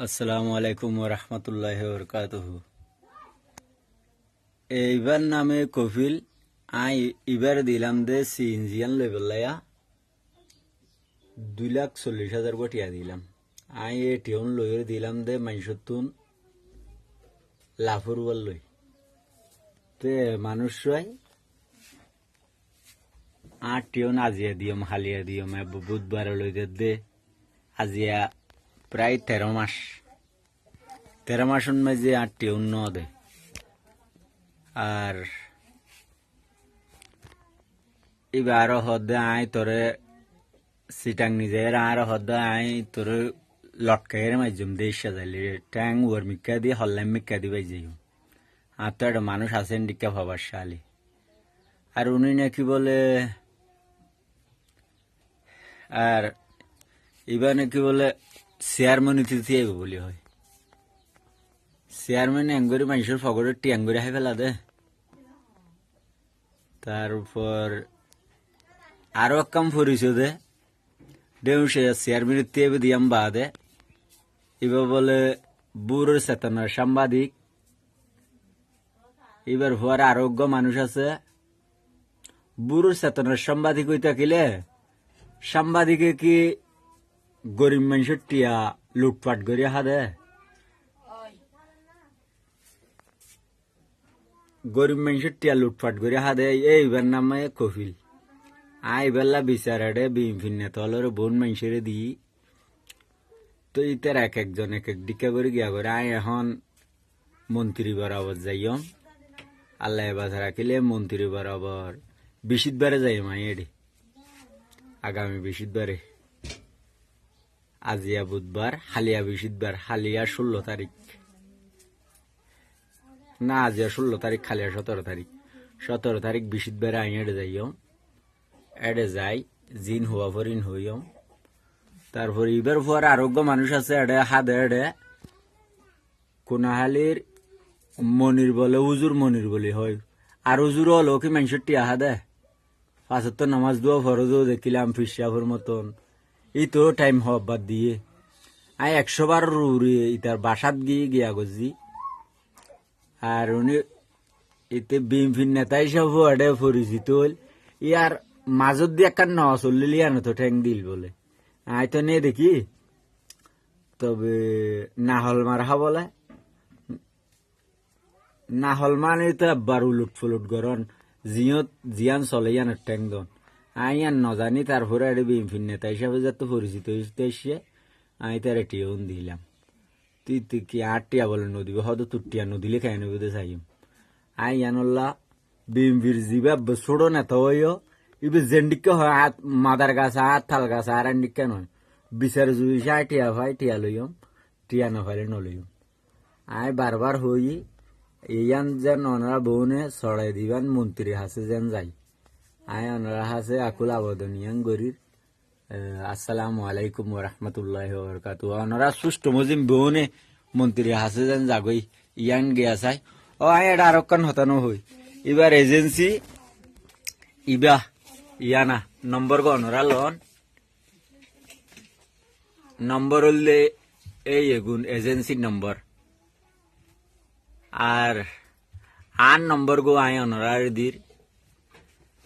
আসসালামু আলাইকুম ওরহমতুল্লাহি ওবরকাতুহু। এইবার নামে কফিল আই এবার দিলাম দে সিএনজিয়ান লেভেলায়া 2,40,000 বটিয়া দিলাম। আই এটিউন লইয়ের দিলাম দে মাইসতুন লাফরুয়াল লই তে মানুষ টিউন আজিয়া দিয়ম হালিয়া দিয়ম বুধবার লইদের দে আজিয়া প্রায় 13 মাস মাঝে 8 ন দে আর এবার আরো হদ্দে আয় তোরে সিটাং নিজে আরো হদ্দে আয় তোরে লটকাইয়ের মাঝম দেশ সাজাইলি ট্যাং ওর মিক্কা দিয়ে হল্লাম মিক্কা দি বাই যাই আর তো একটা মানুষ আছেন ডিক্কা ভাবার শালি আর উনি নাকি বলে আর এবার নাকি বলে চেয়ারম্যান ইতিথি বলি হয় চেয়ারম্যান এঙ্গরি মানুষের ফগরে টিয়াঙ্গরি হাই ফেলা দে তারপর আরো কাম পরিশোধে দেউসে চেয়ারম্যান তেবে দিয়াম বাদে এবার বলে বুড়োর চেতনার সাংবাদিক এবার হওয়ার আরোগ্য মানুষ আছে বুড়োর চেতনার সাংবাদিক হইতে কিলে সাংবাদিকে কি গরিব মানুষের টিয়া লুটপাট করিয়া হাদে গরিব মানুষের টিয়া লুটপাট করিয়া হাদে এইবার নামে কফিল আই বেলা বিচারাডে বিএনপির নেতালের বোন মানুষের দি তো ইতার এক একজন এক এক দিকা করে গিয়া করে আই এখন মন্ত্রী বরাবর যাইম আল্লাহ বাধা রাখিলে মন্ত্রী বরাবর বিশিতবারে যাইম আই এডে আগামী বিশিতবারে আজিয়া বুধবার হালিয়া বিশিতবার হালিয়া 16 তারিখ না আজিয়া 16 তারিখ খালিয়া 17 তারিখ বিশিতবারে আই এডে যাইম এডে যাই জিন হওয়া ফরিন হইম তারপর এবার পর আরোগ্য মানুষ আছে এডে হাদে এডে কোনাহালির মনির বলে হুজুর মনির বলে হয় আর হুজুর হলো কি মানুষের টিয়া হাদে পাঁচের তো নামাজ দোয়া ফরজও দেখিলাম ফিসাফর মতন এই তো টাইম হবার দিয়ে আই 100 বার রুড়ি ইতার বাসাত গিয়া গজি আর উনি এতে বিএনপির নেতা হিসাবে এডে পরিচিত হল ইয়ার মাজত দিয়ে একটা ন চললি আনো তো ঠ্যাং দিল বলে আই তো নে দেখি তবে না হল মারা বলে না হল মানে তো একবার উলুট ফুলুট গরন জিয়ান চলে ইয়ানোর ঠ্যাং দন আই আর নজানি তারপরে এটা বিএনপির নেতা হিসাবে যত পরিচিত এসে আমি তার টিউন দিলাম তুই কি 8 টিয়া বলে নদীবে হয়তো তুটিয়া নদীলে খাই নদীতে চাইম আই ইয়ানল্লা বিএনপির জিবা ছোড়ো নেতা হইও ইবে জেন্ডিকে হয় মাদার গাছ আর থাল গাছ আর আন্ডিকা নয় বিচার জুই সাই টিয়া ভাই টিয়া লইম টিয়া না ভাইলে নলইম আই বারবার হই ইয়ান যেন ওনারা বউনে ছড়াই দিবান মন্ত্রী হাসে যেন যাই আই ওনারা হাসে আকুল আবেদনিয়ান গরির আসসালামু আলাইকুম ওরহমতুল্লাহি ওবরকাতুহু ওনারা সুষ্ঠু মজিম বউনে মন্ত্রী হাসে যেন যাগই ইয়ান গিয়া চাই ও আই এটা আরক্ষণ হতানো হই এবার এজেন্সি ইবা ইয়ানা নম্বর গণরা লন নম্বর হলে এই এগুন এজেন্সির নম্বর আর নম্বর গো আয় অনরার দির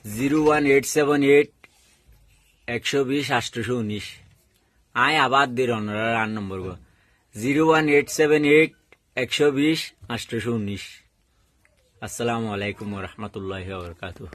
01878 120 819 আয় আবার দির অনরার নম্বর গো 01878 120 819। আসসালামু আলাইকুম ওরহমতুল্লাহি ওবরকাতুহু।